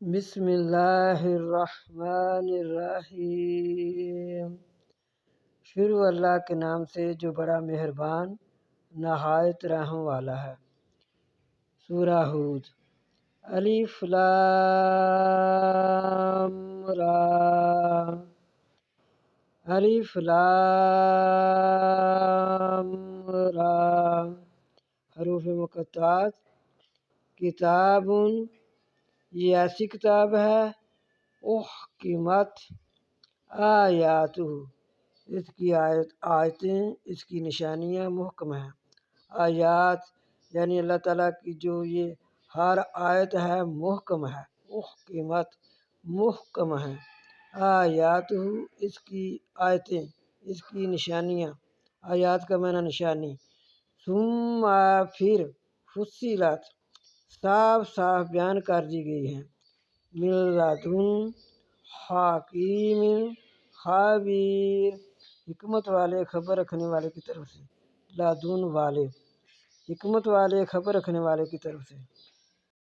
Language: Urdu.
بسم اللہ الرحمن الرحیم۔ شروع اللہ کے نام سے جو بڑا مہربان نہایت رحم والا ہے۔ سورہ ہود۔ الف لام را الف لام را حروف مقطعات۔ کتاب، یہ ایسی کتاب ہے احکمت آیاتہ، اس کی آیتیں، اس کی نشانیاں محکم ہیں۔ آیات یعنی اللہ تعالیٰ کی جو یہ ہر آیت ہے محکم ہے، احکمت محکم ہے، آیاتہ اس کی آیتیں، اس کی نشانیاں، آیات کا معنی نشانی۔ ثم پھر فصلت صاف صاف بیان کر دی گئی ہیں، من لدن حکیم خبیر، حکمت والے خبر رکھنے والے کی طرف سے، لدن والے، حکمت والے خبر رکھنے والے کی طرف سے۔